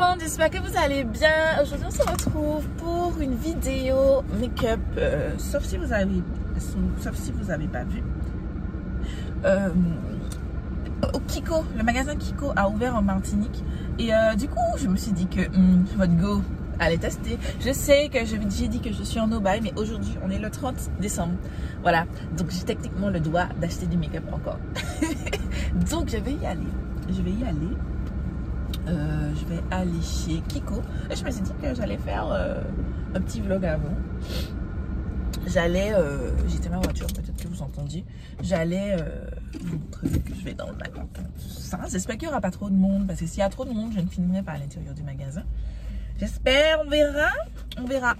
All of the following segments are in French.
monde, j'espère que vous allez bien. Aujourd'hui on se retrouve pour une vidéo make-up, sauf si vous avez pas vu. Au Kiko, le magasin Kiko a ouvert en Martinique et du coup je me suis dit que votre go allez tester. Je sais que j'ai dit que je suis en no-buy, mais aujourd'hui on est le 30 décembre. Voilà, donc j'ai techniquement le droit d'acheter du make-up encore. Donc je vais y aller. Je vais aller chez Kiko. Et je me suis dit que j'allais faire un petit vlog avant. J'étais ma voiture, peut-être que vous entendiez. J'allais vous montrer que je vais dans le magasin. J'espère qu'il n'y aura pas trop de monde, parce que s'il y a trop de monde, je ne filmerai pas à l'intérieur du magasin. J'espère, on verra. On verra.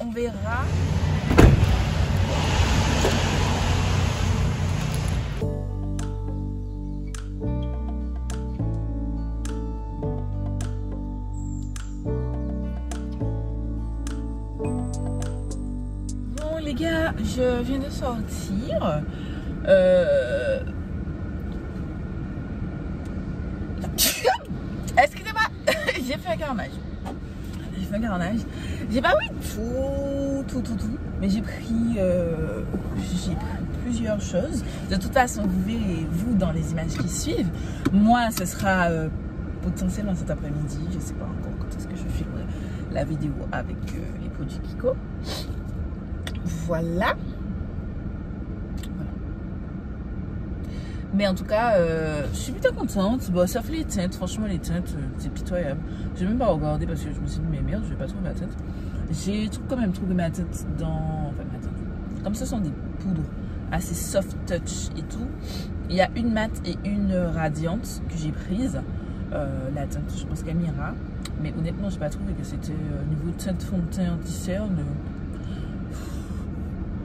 Bon les gars, je viens de sortir. Excusez-moi, j'ai fait un carnage. J'ai pas pris tout, mais j'ai pris plusieurs choses. De toute façon, vous verrez vous dans les images qui suivent. Moi, ce sera potentiellement cet après-midi. Je sais pas encore quand est-ce que je filmerai la vidéo avec les produits Kiko. Voilà. Mais en tout cas, je suis plutôt contente. Bon, sauf les teintes, franchement, les teintes, c'est pitoyable. J'ai même pas regardé parce que je me suis dit, mais merde, je vais pas trouver ma teinte. J'ai quand même trouvé ma teinte dans. Enfin, ma teinte. Comme ce sont des poudres assez soft touch et tout. Il y a une mat et une radiante que j'ai prise. La teinte, je pense qu'Amira. Mais honnêtement, j'ai pas trouvé que c'était niveau teinte fond de teint anti-cerne.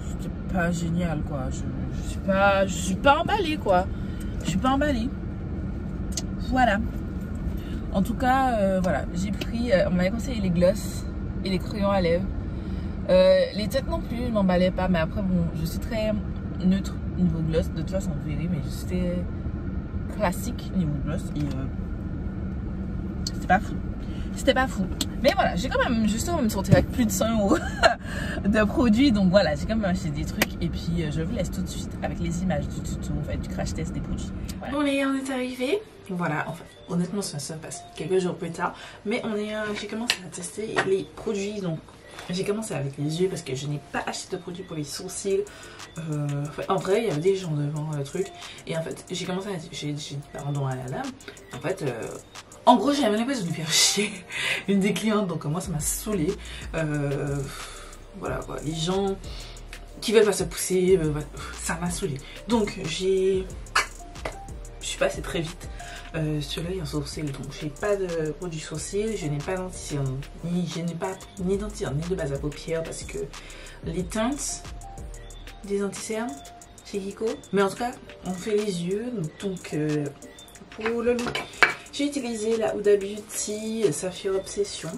C'était pas génial, quoi. Je suis pas emballée, quoi. Je suis pas emballée. Voilà. En tout cas, voilà. J'ai pris. On m'avait conseillé les gloss et les crayons à lèvres. Les têtes non plus, m'emballaient pas. Mais après, bon, je suis très neutre niveau gloss. De toute façon, vous verrez, mais j'étais classique niveau gloss. Et c'était pas fou. C'était pas fou. Mais voilà, j'ai quand même justement me sortir avec plus de 100 € de produits. Donc voilà, j'ai quand même acheté des trucs. Et puis je vous laisse tout de suite avec les images du tuto, en fait, du crash test des produits. Voilà. Bon les gars, on est arrivés. Voilà, enfin, honnêtement ça passe quelques jours plus tard. Mais j'ai commencé à tester les produits. Donc j'ai commencé avec les yeux parce que je n'ai pas acheté de produits pour les sourcils. En vrai, il y avait des gens devant le truc. Et en fait, j'ai commencé à... J'ai dit pardon à la dame. En fait... En gros, j'ai l'impression de lui faire chier une des clientes, donc moi ça m'a saoulée. Voilà quoi, les gens qui veulent pas se pousser, ça m'a saoulée. Donc je suis passée très vite sur l'œil en sourcil. Donc j'ai pas de produit sourcil, je n'ai pas d'anti-cerne, je n'ai pas ni d'anti-cerne ni de base à paupières parce que les teintes des anti-cernes chez Kiko. Mais en tout cas, on fait les yeux, donc pour le look. J'ai utilisé la Huda Beauty Saphir Obsession.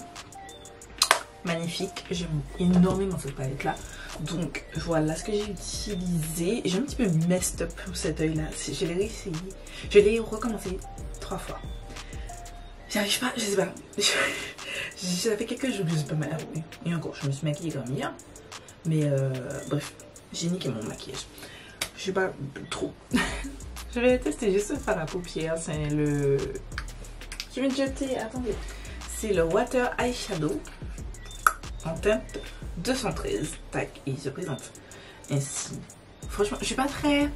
Magnifique. J'aime énormément cette palette là. Donc voilà ce que j'ai utilisé. J'ai un petit peu messed up cet œil là. Je l'ai réessayé. Je l'ai recommencé 3 fois. J'arrive pas, je sais pas. Ça fait quelques jours que je suis pas mal avouée. Et encore, je me suis maquillée comme hier. Mais bref, j'ai niqué mon maquillage. Je sais pas trop. Je vais tester juste le fard à paupières. C'est le... Je vais jeter, attendez. C'est le Water Eyeshadow en teinte 213. Tac, et il se présente ainsi. Franchement, je suis pas très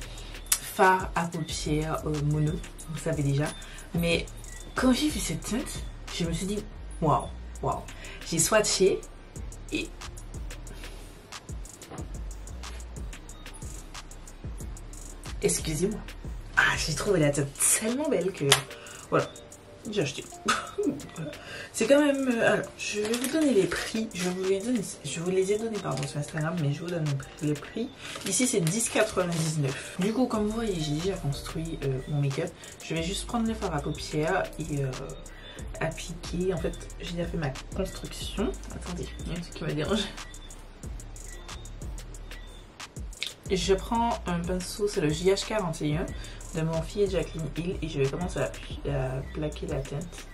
fard à paupières mono, vous savez déjà. Mais quand j'ai vu cette teinte, je me suis dit waouh. J'ai swatché et... Excusez-moi. Ah, j'ai trouvé la teinte tellement belle que... Voilà, j'ai acheté. Voilà. C'est quand même... alors, je vais vous donner les prix. Je vous les ai donnés pardon, sur Instagram, mais je vous donne les prix. Ici, c'est 10,99 €. Du coup, comme vous voyez, j'ai déjà construit mon make-up. Je vais juste prendre le fard à paupières et appliquer. En fait, j'ai déjà fait ma construction. Attendez, il y a un truc qui me dérange. Je prends un pinceau, c'est le JH41 de mon fille Jacqueline Hill et je vais commencer à plaquer la teinte.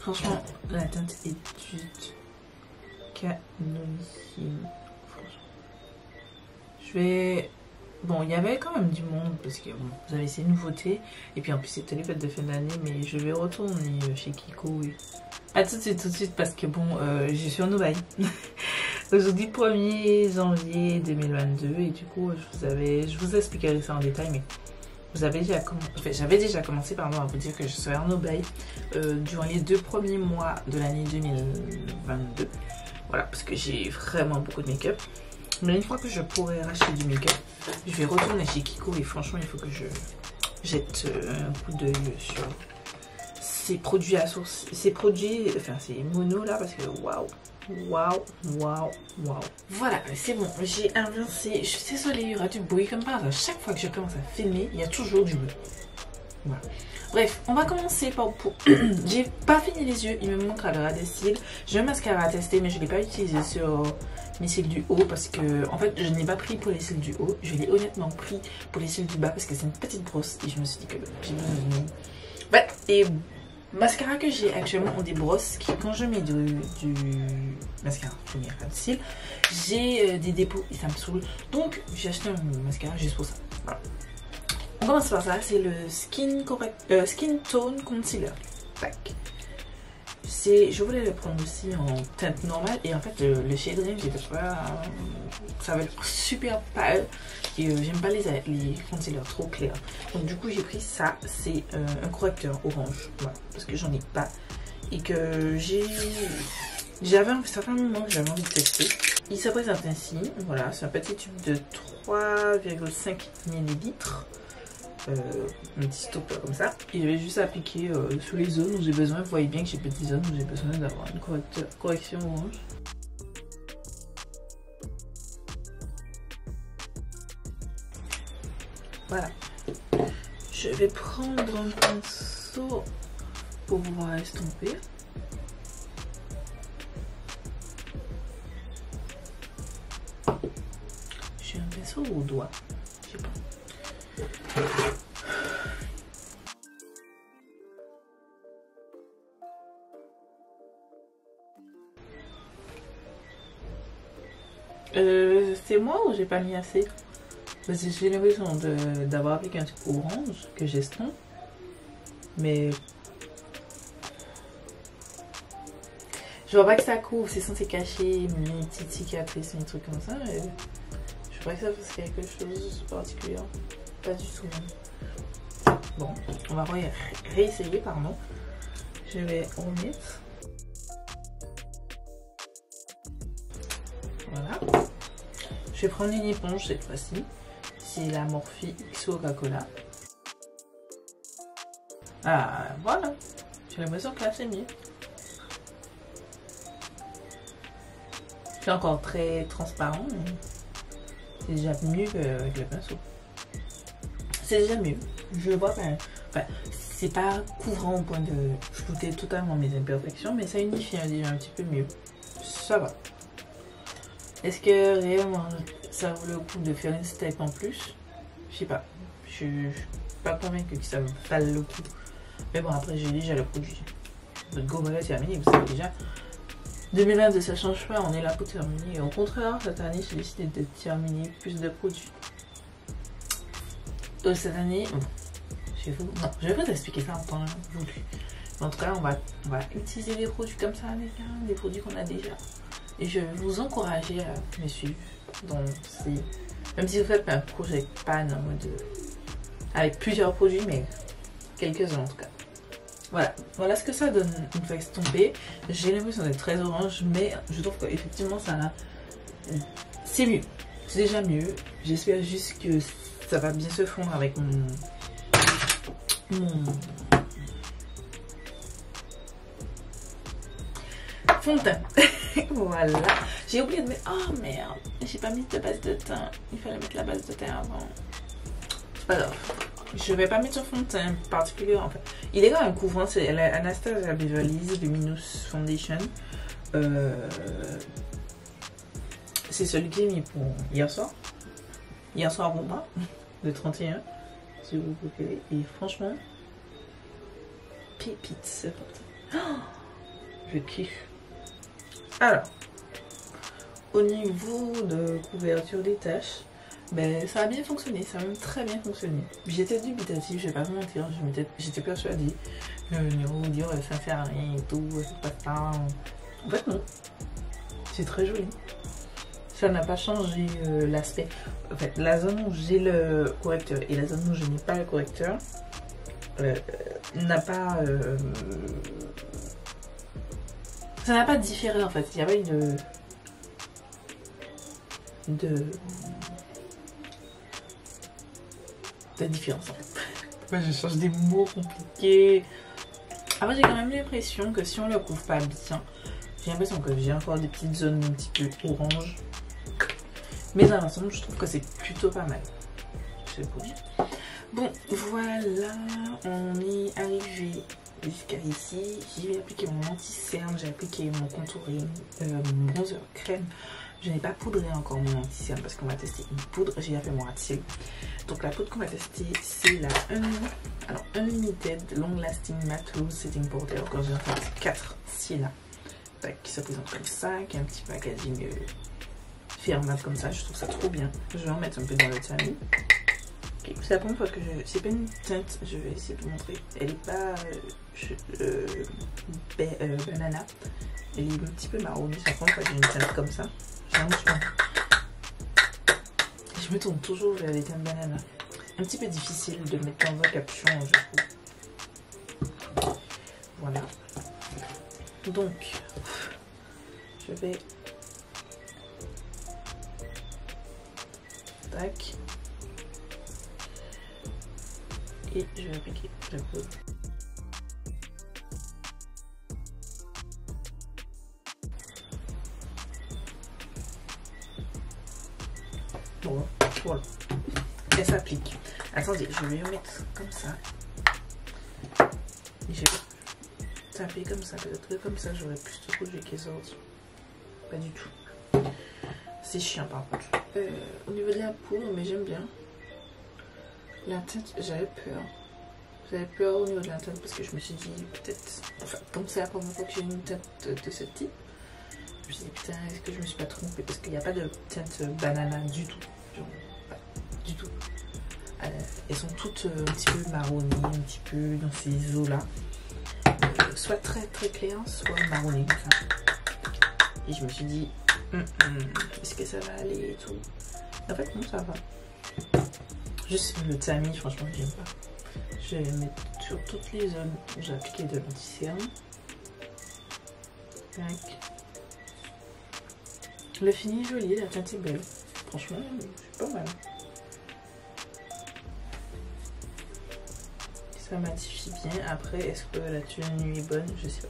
Franchement, la teinte est juste canonissime. Je vais... Bon, il y avait quand même du monde parce que bon, vous avez ces nouveautés. Et puis en plus, c'était les fêtes de fin d'année. Mais je vais retourner chez Kiko. Oui. À tout de suite parce que bon, je suis en Dubaï. Aujourd'hui, 1er janvier 2022. Et du coup, je vous expliquerai ça en détail. Mais j'avais déjà commencé pardon, à vous dire que je serai en Dubaï durant les 2 premiers mois de l'année 2022. Voilà, parce que j'ai vraiment beaucoup de make-up. Mais une fois que je pourrai racheter du make-up, je vais retourner chez Kiko et franchement, il faut que je jette un coup d'œil sur ces produits à source, ces monos là, parce que waouh, waouh, waouh, waouh. Voilà, c'est bon, j'ai inversé. Je suis désolée, il y aura du bruit comme par hasard. Chaque fois que je commence à filmer, il y a toujours du bruit. Voilà. Bref, on va commencer par... J'ai pas fini les yeux, il me manque à l'heure des cils. J'ai un mascara à tester, mais je ne l'ai pas utilisé sur mes cils du haut parce que, en fait, je n'ai pas pris pour les cils du haut. Je l'ai honnêtement pris pour les cils du bas parce que c'est une petite brosse et je me suis dit que j'ai besoin de... Ouais, et mascara que j'ai actuellement ont des brosses qui, quand je mets du mascara, je mets pas de cils, j'ai des dépôts et ça me saoule. Donc, j'ai acheté un mascara juste pour ça. Voilà. On commence par ça, c'est le Skin Tone Concealer. Tac. Je voulais le prendre aussi en teinte normale et en fait le shade range j'étais pas... ça va être super pâle et j'aime pas les concealers trop clairs. Donc du coup j'ai pris ça, c'est un correcteur orange, voilà, parce que j'en ai pas et que j'avais un certain moment que j'avais envie de tester. Il se présente ainsi, voilà, c'est un petit tube de 3,5 ml. Un petit stopper comme ça et je vais juste appliquer sur les zones où j'ai besoin. Vous voyez bien que j'ai petites zones où j'ai besoin d'avoir une correction orange. Voilà, je vais prendre un pinceau pour pouvoir estomper. J'ai un pinceau au doigt, je sais pas. C'est moi ou j'ai pas mis assez? Parce que j'ai l'impression d'avoir appliqué un truc orange que j'estompe, mais je vois pas que ça couvre, c'est censé cacher mes petites cicatrices, mes trucs comme ça. Et je crois que ça fasse quelque chose de particulier. Pas du tout même. Bon, on va réessayer, pardon. Je vais remettre. Voilà. Je vais prendre une éponge cette fois-ci. C'est la Morphe X Coca-Cola. Ah, voilà. J'ai l'impression que là c'est mieux. C'est encore très transparent, mais c'est déjà mieux qu'avec le pinceau. C'est déjà mieux. Je vois pas. Enfin, c'est pas couvrant au point de flouter totalement mes imperfections, mais ça unifie déjà un petit peu mieux. Ça va. Est-ce que réellement ça vaut le coup de faire une step en plus? Je sais pas. Je suis pas convaincue que ça vaille le coup. Mais bon, après j'ai déjà le produit. Votre gomme est terminée, vous savez déjà. 2022 ça change pas, on est là pour terminer. Au contraire, cette année j'ai décidé de terminer plus de produits. Cette année, bon, je vais vous expliquer ça en temps voulu. En tout cas, on va utiliser des produits comme ça, des produits qu'on a déjà. Et je vais vous encourager à me suivre. Donc, même si vous faites un projet pan en mode avec plusieurs produits, mais quelques-uns en tout cas. Voilà ce que ça donne une fois estompé. J'ai l'impression d'être très orange, mais je trouve qu'effectivement ça c'est mieux. C'est déjà mieux. J'espère juste que ça va bien se fondre avec mon fond de teint. Voilà. J'ai oublié de mettre... Oh merde, j'ai pas mis de base de teint. Il fallait mettre la base de teint avant. C'est pas grave. Je vais pas mettre un fond de teint particulier en fait. Il est quand même couvrant. C'est la Anastasia Beverly Hills Luminous Foundation. C'est celui que j'ai mis pour hier soir. Hier soir au mois de 31. Si vous préférez. Et franchement, pépite. Oh, Je kiffe. Alors, au niveau de couverture des taches, ben, ça a bien fonctionné, ça a même très bien fonctionné. J'étais dubitative, je vais pas vous mentir, j'étais persuadée. Vous dire ça sert à rien et tout, c'est pas ça. En fait non, c'est très joli. Ça n'a pas changé l'aspect. En fait, la zone où j'ai le correcteur et la zone où je n'ai pas le correcteur n'a pas... ça n'a pas différé en fait, il n'y a pas eu de différence en fait. Moi je cherche des mots compliqués. Après j'ai quand même l'impression que si on le couvre pas bien, j'ai l'impression que j'ai encore des petites zones un petit peu orange. Mais dans l'ensemble je trouve que c'est plutôt pas mal. C'est beau. Bon voilà, on est arrivé jusqu'à ici. J'ai appliqué mon anti-cerne, j'ai appliqué mon contouring, mon bronzer crème. Je n'ai pas poudré encore mon anti-cerne parce qu'on va tester une poudre. J'ai déjà fait mon rat-cils. Donc la poudre qu'on va tester, c'est la Unlimited Long Lasting Matte Loose Setting Powder. Quand j'ai fait 4 cils qui se présente comme ça, qui a un petit packaging fermable comme ça. Je trouve ça trop bien. Je vais en mettre un peu dans le tamis. Okay. C'est la première fois que c'est pas une teinte, je vais essayer de vous montrer. Elle est pas banana. Elle est un petit peu marronnée. C'est la première fois que j'ai une teinte comme ça. Je me tourne toujours vers les teintes banana. Un petit peu difficile de mettre dans un capuchon, je trouve. Voilà. Donc, je vais... Tac. Et je vais appliquer la poudre. Bon, voilà. Elle s'applique. Attendez, je vais le mettre comme ça. Et je vais taper comme ça. Peut-être que comme ça, j'aurai plus de produit qui sortent. Pas du tout. C'est chiant par contre. Au niveau de la poudre, mais j'aime bien. La teinte, j'avais peur. J'avais peur au niveau de la teinte parce que je me suis dit peut-être... Enfin, comme c'est la première fois que j'ai une teinte de ce type. Je me suis dit putain, est-ce que je me suis pas trompée parce qu'il n'y a pas de teinte banana du tout. Genre, pas du tout. Elles sont toutes un petit peu marronnées, un petit peu dans ces eaux là. Soit très très clair, soit marronné comme ça. Et je me suis dit, est-ce que ça va aller et tout. En fait non, ça va. Juste le tamis, franchement j'aime pas. Je vais mettre sur toutes les zones où j'ai appliqué de l'anti-cerne. Le fini est joli, la teinte est belle. Franchement, c'est pas mal. Ça matifie bien. Après, est-ce que la tenue est bonne? Je sais pas.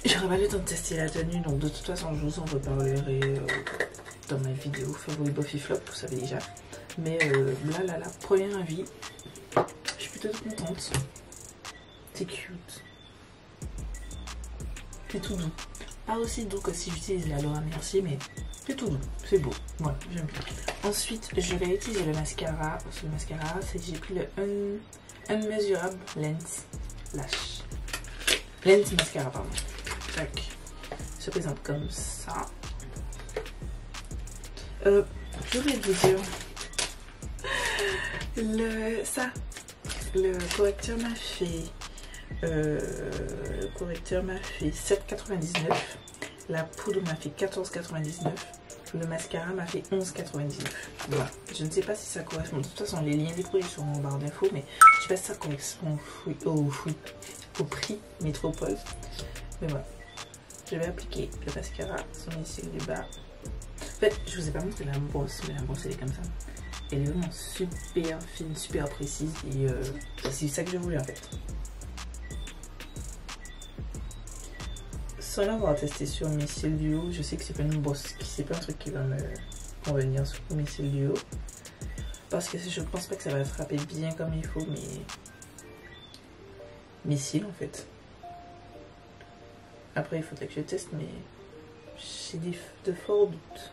J'aurais pas le temps de tester la tenue, donc de toute façon, je vous en reparlerai dans ma vidéo favori Buffy Flop, vous savez déjà. Mais là, premier avis, je suis plutôt contente. C'est cute. C'est tout doux. Pas aussi doux que si j'utilise la Laura Mercier, mais c'est tout doux, c'est beau. Voilà, j'aime bien. Ensuite, je vais utiliser le mascara. Ce mascara, j'ai pris le Unmeasurable Lens Lash. Lens Mascara, pardon. Tac. Se présente comme ça. Je voulais vous dire. Le correcteur m'a fait. Le correcteur m'a fait 7,99. La poudre m'a fait 14,99. Le mascara m'a fait 11,99. Voilà. Je ne sais pas si ça correspond. De toute façon, les liens des produits sont en barre d'infos, mais je sais pas si ça correspond au prix Métropole. Mais voilà. Je vais appliquer le mascara sur mes cils du bas. En fait, je vous ai pas montré la brosse, mais la brosse elle est comme ça. Elle est vraiment super fine, super précise et c'est ça que je voulais en fait. Sans l'avoir testé sur mes cils du haut, je sais que c'est pas une brosse, c'est pas un truc qui va me convenir sur mes cils du haut. Parce que je pense pas que ça va frapper bien comme il faut mes cils en fait. Après il faudrait que je teste, mais j'ai de forts doutes.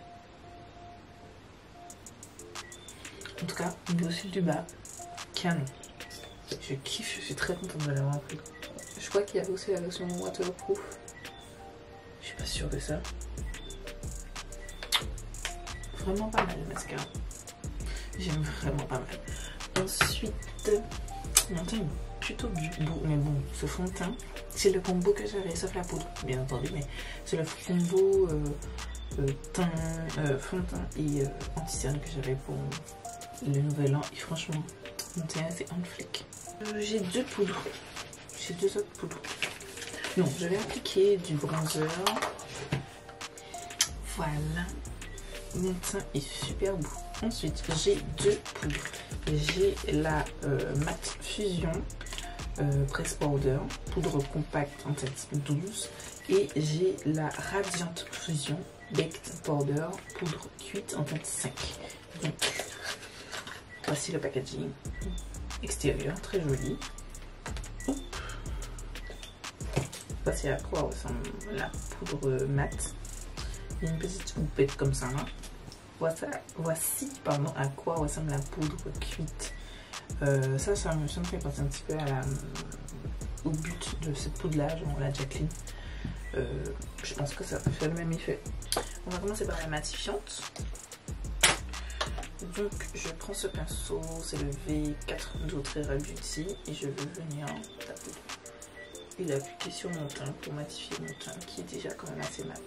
En tout cas, niveau cils du bas, canon. Je kiffe, je suis très contente de l'avoir pris. Je crois qu'il y avait aussi la lotion waterproof. Je suis pas sûre de ça. Vraiment pas mal le mascara. J'aime vraiment pas mal. Ensuite, mon teint est plutôt beau, mais bon, ce fond de teint, c'est le combo que j'avais, sauf la poudre, bien entendu, mais c'est le combo fond de teint et anti-cerne que j'avais pour le nouvel an. Et franchement, mon teint c'est on flic. J'ai deux poudres. J'ai deux autres poudres. Non, je vais appliquer du bronzer. Voilà. Mon teint est super beau. Ensuite, j'ai deux poudres. J'ai la Matte Fusion Press Powder, poudre compacte en teinte 12. Et j'ai la Radiant Fusion Baked Powder, poudre cuite en teinte 5. Donc, voici le packaging extérieur, très joli. Oup. Voici à quoi ressemble la poudre mat. Il y a une petite houppette comme ça. Hein. Voici à quoi ressemble la poudre cuite. Ça me fait penser un petit peu au but de cette poudre là, genre la Jacqueline. Je pense que ça peut faire le même effet. On va commencer par la matifiante. Donc je prends ce pinceau, c'est le V4 d'Outrera Beauty et je vais venir taper et l'appliquer sur mon teint pour matifier mon teint qui est déjà quand même assez mat.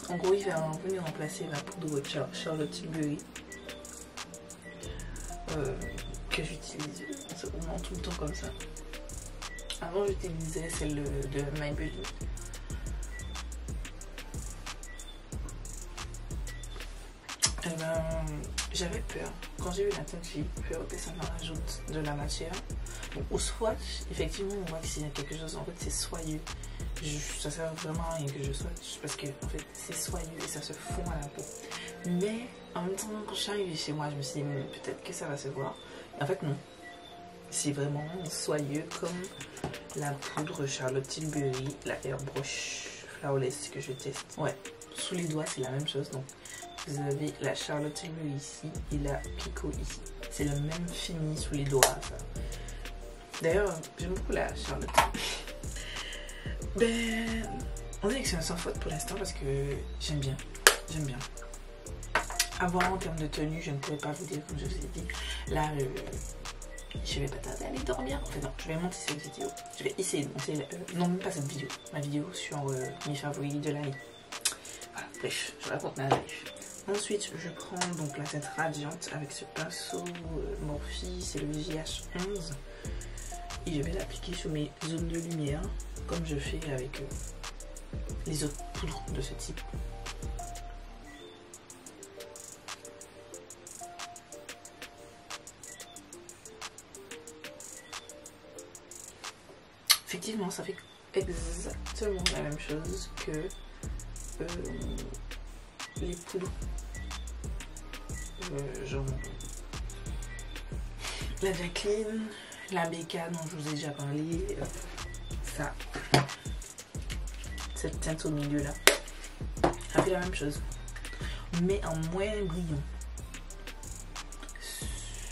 En gros, il va venir remplacer la poudre Charlotte Tilbury que j'utilise vraiment tout le temps comme ça. Avant, j'utilisais celle de Maybelline. Eh ben, j'avais peur. Quand j'ai vu la teinte, j'ai eu peur que ça me rajoute de la matière. Donc, au swatch, effectivement, on voit que s'il y a quelque chose, en fait, c'est soyeux. Ça sert vraiment à rien que je swatch parce que en fait, c'est soyeux et ça se fond à la peau. Mais en même temps, quand je suis arrivée chez moi, je me suis dit peut-être que ça va se voir. Et en fait, non. C'est vraiment soyeux comme la poudre Charlotte Tilbury, la Airbrush Flawless que je teste. Ouais, sous les doigts, c'est la même chose. Donc, vous avez la Charlotte Tilbury ici et la Pico ici. C'est le même fini sous les doigts. D'ailleurs, j'aime beaucoup la Charlotte. Ben, on dirait que c'est un sans faute pour l'instant parce que j'aime bien. J'aime bien. Avant, en termes de tenue, je ne pourrais pas vous dire, comme je vous ai dit. Là, je vais pas tarder à aller dormir. Enfin, non, je vais monter cette vidéo. Je vais essayer de monter, non, même pas cette vidéo. Ma vidéo sur mes favoris de l'année. Voilà, bref, je raconte ma life. Ensuite, je prends donc la teinte radiante avec ce pinceau Morphe, c'est le JH11. Et je vais l'appliquer sur mes zones de lumière, comme je fais avec les autres poudres de ce type. Effectivement, ça fait exactement la même chose que les poudres. Genre la Jacqueline, la BK dont je vous ai déjà parlé, ça, cette teinte au milieu là, ça fait la même chose, mais en moins brillant.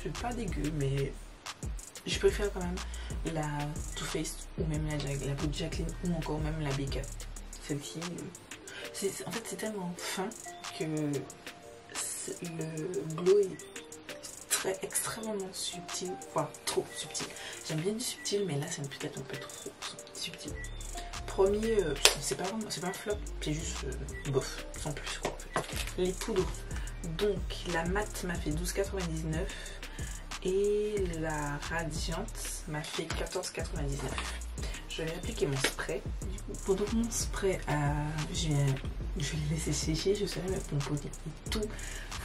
C'est pas dégueu, mais je préfère quand même la Too Faced ou même la poudre Jacqueline ou encore même la BK. Celle-ci, en fait c'est tellement fin que le glow est extrêmement subtil, enfin trop subtil. J'aime bien du subtil, mais là c'est peut-être un peu trop subtil. Premier, c'est pas un flop, c'est juste bof, sans plus quoi en fait. Les poudres, donc la matte m'a fait 12,99 et la radiante m'a fait 14,99. Je vais appliquer mon spray. Pendant que mon spray, je vais le laisser sécher, je serai mettre mon pomponner et tout.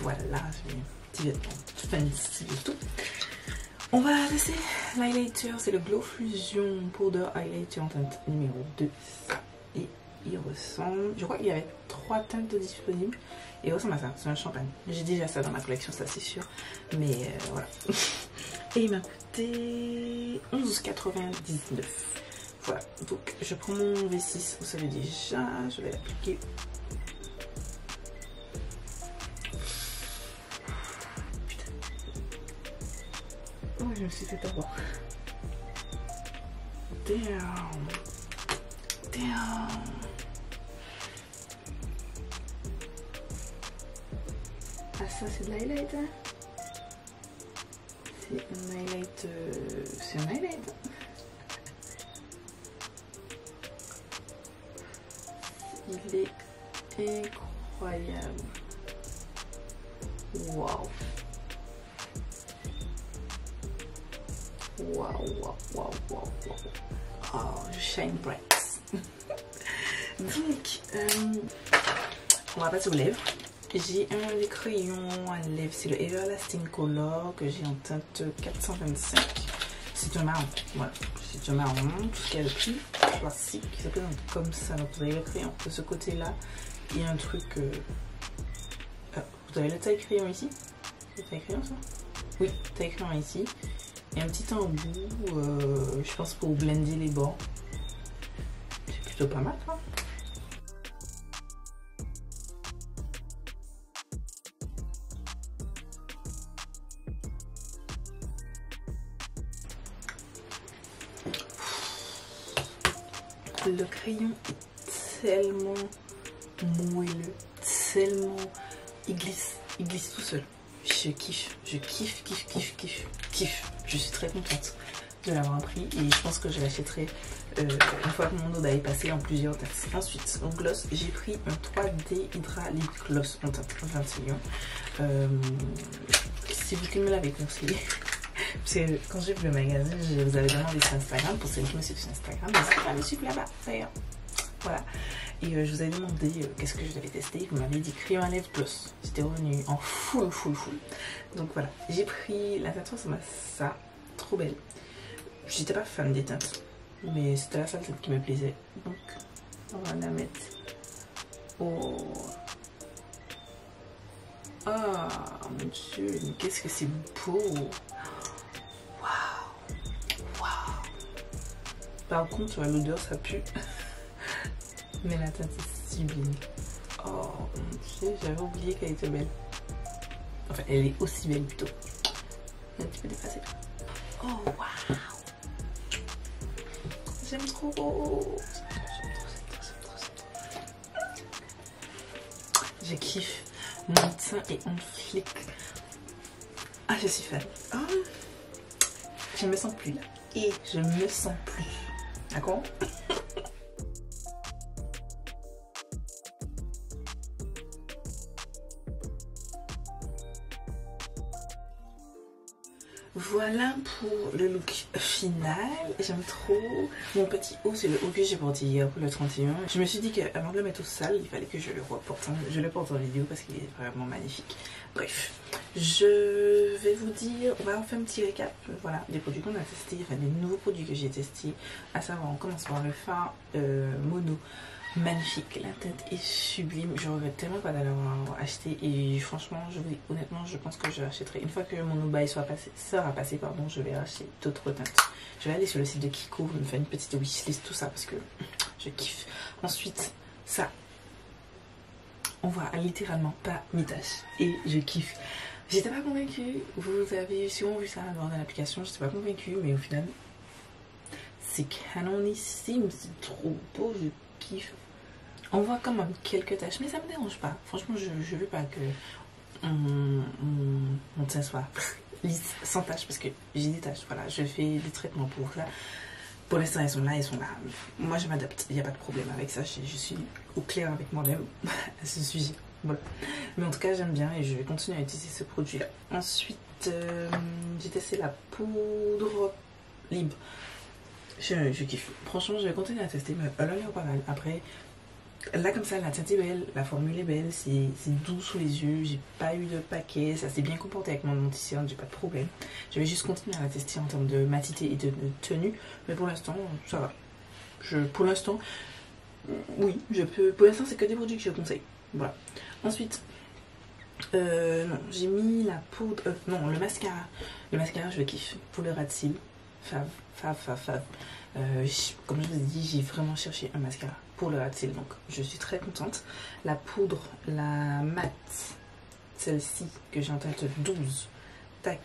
Voilà, je vais petit vêtement fancy et tout. On va laisser l'highlighter, c'est le Glow Fusion Powder Highlighter en teinte numéro 2. Et il ressemble, je crois qu'il y avait 3 teintes disponibles. Et il ressemble à ça, c'est un champagne. J'ai déjà ça dans ma collection, ça c'est sûr. Mais voilà. Et il m'a coûté 11,99. Voilà, donc je prends mon V6, vous savez déjà, je vais l'appliquer. Putain. Oh, je me suis fait avoir. Damn. Damn. Ah, ça c'est de l'highlight, hein? C'est un highlight. C'est un highlight. Il est incroyable. Waouh. Waouh, waouh, waouh, waouh, waouh. Oh, shine bright. Donc, on va passer aux lèvres. J'ai un crayon à lèvres, c'est le Everlasting Color que j'ai en teinte 425. C'est un marron, voilà. C'est un marron, tout ce qui est le plus classique, qui se présente comme ça. Donc vous avez le crayon de ce côté-là. Il y a un truc... vous avez le taille crayon ici. Le taille crayon ça? Oui, taille crayon ici. Et un petit embout, je pense pour blender les bords. C'est plutôt pas mal, hein? Le crayon est tellement moelleux, tellement... Il glisse tout seul. Je kiffe, kiffe. Je suis très contente de l'avoir pris et je pense que je l'achèterai une fois que mon eau est passé en plusieurs teintes. Ensuite, en gloss, j'ai pris un 3D Hydra Lip Gloss en teinte 21. C'est vous qui me l'avez conseillé. Parce que quand j'ai vu le magazine, je vous avais demandé sur Instagram. Pour celles qui me suivent sur Instagram, n'hésitez pas à me suivre là-bas d'ailleurs. Voilà. Et je vous avais demandé qu'est-ce que je devais tester. Vous m'avez dit crayon à lèvres gloss. J'étais revenue en full. Donc voilà. J'ai pris la teinte ressemble à ça. Trop belle. J'étais pas fan des teintes. Mais c'était la seule teinte qui me plaisait. Donc on va la mettre. Oh. Ah mon dieu. Mais qu'est-ce que c'est beau. Par contre, sur l'odeur, ça pue. Mais la teinte est sublime. Oh mon dieu, j'avais oublié qu'elle était belle. Enfin, elle est aussi belle plutôt. Un petit peu dépassée. Oh waouh. J'aime trop. Je kiffe. Mon teint est en flic. Ah, je suis fan. Oh. Je me sens plus là. Et je me sens plus. D'accord? Voilà pour le look final. J'aime trop. Mon petit haut, c'est le haut que j'ai porté hier pour le 31. Je me suis dit qu'avant de le mettre au sale, il fallait que je le reporte. Je le porte en vidéo parce qu'il est vraiment magnifique. Bref, je vais vous dire, on va faire un petit récap, voilà, des produits qu'on a testés, enfin des nouveaux produits que j'ai testés. À savoir, on commence par le fard mono. Magnifique, la teinte est sublime. Je regrette tellement pas d'avoir acheté et franchement, je vous dis honnêtement, je pense que je l'achèterai une fois que mon no-buy sera passé, pardon, je vais acheter d'autres teintes. Je vais aller sur le site de Kiko, me faire une petite wishlist, tout ça parce que je kiffe. Ensuite, ça, on voit littéralement pas mes taches et je kiffe. J'étais pas convaincue, vous avez sûrement vu ça avant dans l'application, j'étais pas convaincue, mais au final, c'est canonissime, c'est trop beau, je kiffe. On voit quand même quelques taches, mais ça me dérange pas. Franchement, je veux pas que mon teint soit lisse, sans taches, parce que j'ai des taches. Voilà, je fais des traitements pour ça. Pour l'instant, elles sont là. Moi, je m'adapte. Il n'y a pas de problème avec ça. Je suis au clair avec moi-même à ce sujet. Voilà. Mais en tout cas, j'aime bien et je vais continuer à utiliser ce produit-là. Ensuite, j'ai testé la poudre libre. Je kiffe. Franchement, je vais continuer à tester, mais elle a l'air pas mal. Après, là comme ça, la teinte est belle, la formule est belle, c'est doux sous les yeux, j'ai pas eu de paquet, ça s'est bien comporté avec mon dentition, j'ai pas de problème. Je vais juste continuer à la tester en termes de matité et de tenue, mais pour l'instant, ça va. Pour l'instant, oui, je peux. Pour l'instant, c'est que des produits que je conseille. Voilà. Ensuite, non, j'ai mis la poudre, non, le mascara. Le mascara, je le kiffe. Pour le ras de cils, fave. Comme je vous ai dit, j'ai vraiment cherché un mascara pour le ras de cils, donc je suis très contente. La poudre, la mat, celle-ci que j'ai en teinte 12, tac,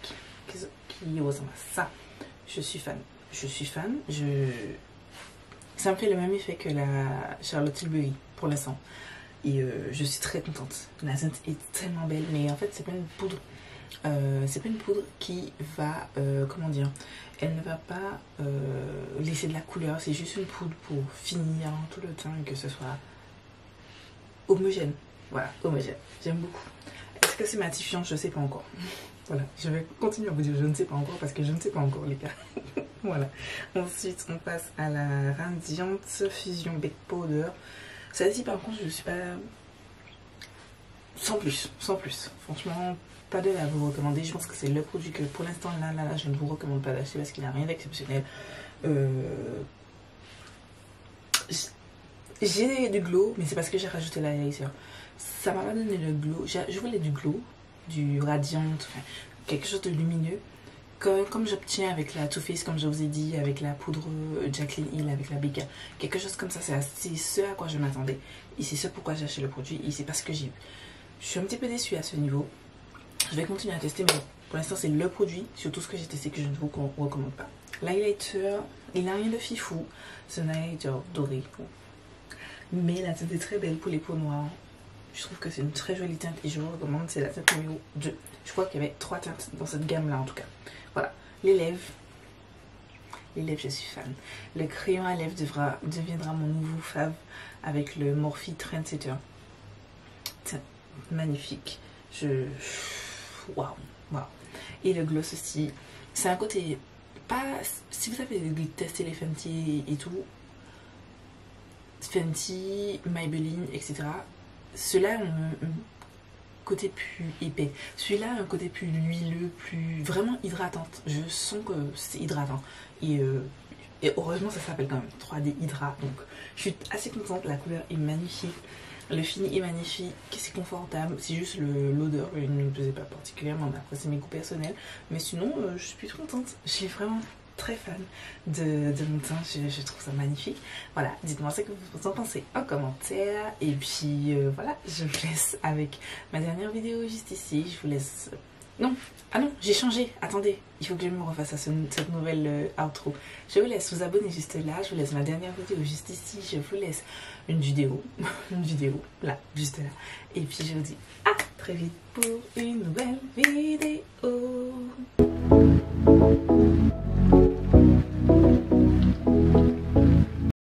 qui ressemble à ça. Je suis fan. Ça me fait le même effet que la Charlotte Tilbury pour l'instant. Et je suis très contente. La teinte est tellement belle, mais en fait c'est pas une poudre. C'est pas une poudre qui va, comment dire, elle ne va pas laisser de la couleur. C'est juste une poudre pour finir tout le teint et que ce soit homogène. Voilà, homogène. J'aime beaucoup. Est-ce que c'est matifiant? Je sais pas encore. Voilà, je vais continuer à vous dire je ne sais pas encore parce que je ne sais pas encore les gars. Voilà. Ensuite, on passe à la Radiant Fusion Bake Powder. Celle-ci, par contre, je suis pas... Sans plus, sans plus. Franchement, pas de la vous recommander. Je pense que c'est le produit que pour l'instant, là, je ne vous recommande pas d'acheter parce qu'il n'a rien d'exceptionnel. J'ai du glow, mais c'est parce que j'ai rajouté l'highlighter. Ça m'a pas donné le glow. Je voulais du glow, du radiant, enfin, quelque chose de lumineux. Comme j'obtiens avec la Too Faced, comme je vous ai dit, avec la poudre Jaclyn Hill, avec la Becca. Quelque chose comme ça, c'est ce à quoi je m'attendais. Et c'est ce pourquoi j'ai acheté le produit. Et c'est parce que j'ai eu. Je suis un petit peu déçue à ce niveau. Je vais continuer à tester, mais pour l'instant, c'est le produit, sur tout ce que j'ai testé, que je ne vous recommande pas. L'highlighter, il n'a rien de fifou. C'est un highlighter doré. Mais la teinte est très belle pour les peaux noires. Je trouve que c'est une très jolie teinte et je vous recommande. C'est la teinte numéro 2. Je crois qu'il y avait 3 teintes dans cette gamme-là en tout cas. Voilà, les lèvres. Les lèvres, je suis fan. Le crayon à lèvres deviendra mon nouveau fave avec le Morphe Trendsetter. C'est magnifique. Waouh, waouh. Et le gloss aussi. C'est un côté... Pas... Si vous avez testé les Fenty et tout, Fenty, Maybelline, etc. Ceux-là ont un côté plus épais. Celui-là a un côté plus huileux, plus vraiment hydratante. Je sens que c'est hydratant. Et heureusement, ça s'appelle quand même 3D Hydra. Donc, je suis assez contente. La couleur est magnifique. Le fini est magnifique. C'est confortable. C'est juste l'odeur. Il ne me plaisait pas particulièrement. Mais après, c'est mes goûts personnels. Mais sinon, je suis contente. Je suis vraiment très fan de mon teint. Je trouve ça magnifique. Voilà, dites-moi ce que vous en pensez en commentaire. Et puis voilà, je vous laisse avec ma dernière vidéo juste ici. Je vous laisse... Non, ah non, j'ai changé. Attendez, il faut que je me refasse à cette nouvelle outro. Je vous laisse vous abonner juste là. Je vous laisse ma dernière vidéo juste ici. Je vous laisse une vidéo. Une vidéo, là, juste là. Et puis je vous dis à très vite pour une nouvelle vidéo.